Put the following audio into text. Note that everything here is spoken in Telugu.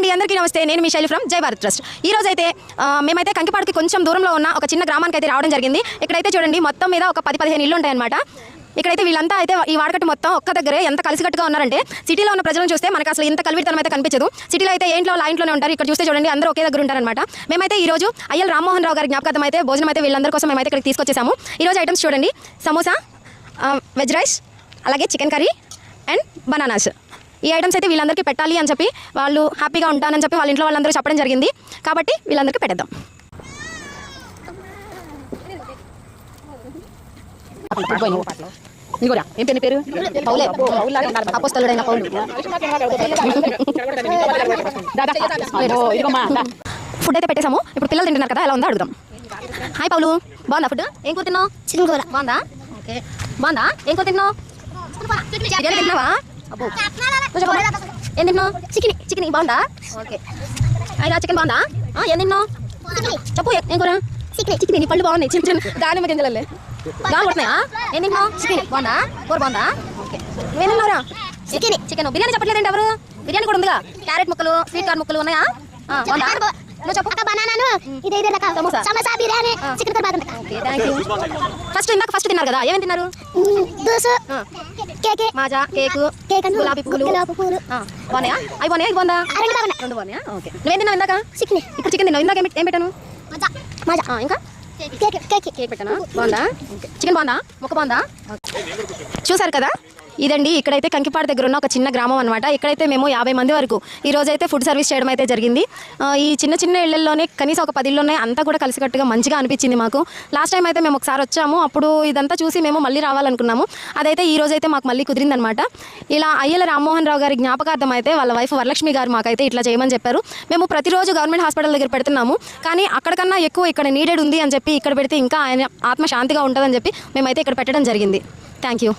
అండి, అందరికీ నమస్తే. నేను మీ శైలి ఫ్రమ్ జై భారత్ ట్రస్ట్. ఈ రోజు అయితే మేమైతే కంకిపాడుకి కొంచెం దూరంలో ఉన్న ఒక చిన్న గ్రామానికి అయితే రావడం జరిగింది. ఇక్కడైతే చూడండి, మొత్తం మీద ఒక 10-15 ఇళ్ళు ఉంటాయన్నమాట. ఇక్కడైతే వీళ్ళంతా అయితే ఈ వాడకట్టు మొత్తం ఒక్క దగ్గరే ఎంత కలిసికట్టుగా ఉన్నారంటే, సిటీలో ఉన్న ప్రజలను చూస్తే మనకు అసలు ఇంత కలివిడితనం అయితే కనిపించదు. సిటీలో అయితే ఏంట్లో ఇంట్లోనే ఉంటారు, ఇక్కడ చూస్తే చూడండి అందరూ ఒకే దగ్గర ఉంటారనమాట. మేమైతే ఈ రోజు అయ్యల్ రామ్మోహన్ రావు గారి జ్ఞాపకార్థం అయితే భోజనం అయితే వీళ్ళందరి కోసం మేమైతే ఇక్కడికి తీసుకొచ్చేసాము. ఈ రోజు ఐటమ్స్ చూడండి, సమోసా, వెజ్ రైస్, అలాగే చికెన్ కర్రీ అండ్ బనానాస్. ఈ ఐటమ్స్ అయితే వీళ్ళందరికీ పెట్టాలి అని చెప్పి, వాళ్ళు హ్యాపీగా ఉంటానని చెప్పి వాళ్ళ ఇంట్లో వాళ్ళందరూ చెప్పడం జరిగింది. కాబట్టి వీళ్ళందరికీ పెట్టేద్దాం. ఏం పేరు? అపోస్తలుడైన పౌలు. ఫుడ్ అయితే పెట్టేసాము. ఇప్పుడు పిల్లలు తింటున్నారు కదా, ఎలా ఉందో అడుగుదాం. హాయ్ పౌలు, బాగుందా ఫుడ్? ఏం కూర తిన్నావు? చికెన్ కూర. బాగుందా? ఓకే, బాగుందా? ఏం కూర తిన్నావు? బిర్యానీ తిన్నావా? అబ్బో, ఏం తిన్నావు? చికెన్. బాగుందా? ఓకే, అయినా చికెన్ బాగుందా? ఏం తిన్నావు చెప్పు. ఏం కూర? చికెన్. నీ పళ్ళు బాగున్నాయి, చిన్న చిన్న దానిమ్మ గింజలే గాలి కొడుతున్నాయా? ఏం తిన్నావు? చికెన్. బాగుందా? కూర బాగుందా? ఓకే, నువ్వేం తిన్నావురా? చికెన్. బిర్యానీ చెప్పట్లేదండి ఎవరు? బిర్యానీ కూడా ఉందిగా. క్యారెట్ ముక్కలు, స్వీట్ కార్న్ ముక్కలు ఉన్నాయా? బాగుందా? ఫస్ట్ తిన్నారు కదా, ఏమేమి తిన్నారు? మాజా, కేక్, గులాబీ పువ్వులు. బాగున్నాయా? అవి బాగున్నాయా? ఇది బాగుందా? రెండు బాగున్నాయా? ఓకే, నువ్వేం తిన్నావు ఇందాక? చికెన్. ఇప్పుడు చికెన్ తిన్నావు. ఇందాక ఏం పెట్టాను? ఇంకా కేక్ పెట్టానా? బాగుందా? చికెన్ బాగుందా? ముక్క బాగుందా? చూసారు కదా, ఇదండి ఇక్కడైతే కంకిపాడు దగ్గర ఉన్న ఒక చిన్న గ్రామం అనమాట. ఇక్కడైతే మేము 50 మంది వరకు ఈ రోజు అయితే ఫుడ్ సర్వీస్ చేయడం అయితే జరిగింది. ఈ చిన్న ఇళ్లలోనే కనీసం ఒక 10 ఇళ్ళున్నాయి. అంతా కూడా కలిసికట్టుగా మంచిగా అనిపించింది మాకు. లాస్ట్ టైం అయితే మేము ఒకసారి వచ్చాము, అప్పుడు ఇదంతా చూసి మేము మళ్ళీ రావాలనుకున్నాము. అదైతే ఈ రోజు అయితే మాకు మళ్ళీ కుదిరిందనమాట. ఇలా అయ్యల రామ్మోహన్ రావు గారి జ్ఞాపకార్థం అయితే వాళ్ళ వైఫ్ వరలక్ష్మి గారు మాకైతే ఇట్లా చేయమని చెప్పారు. మేము ప్రతిరోజు గవర్నమెంట్ హాస్పిటల్ దగ్గర పెడుతున్నాము, కానీ అక్కడికన్నా ఎక్కువ ఇక్కడ నీడెడ్ ఉంది అని చెప్పి ఇక్కడ పెడితే ఇంకా ఆయన ఆత్మ శాంతిగా ఉంటుందని చెప్పి మేమైతే ఇక్కడ పెట్టడం జరిగింది. Thank you.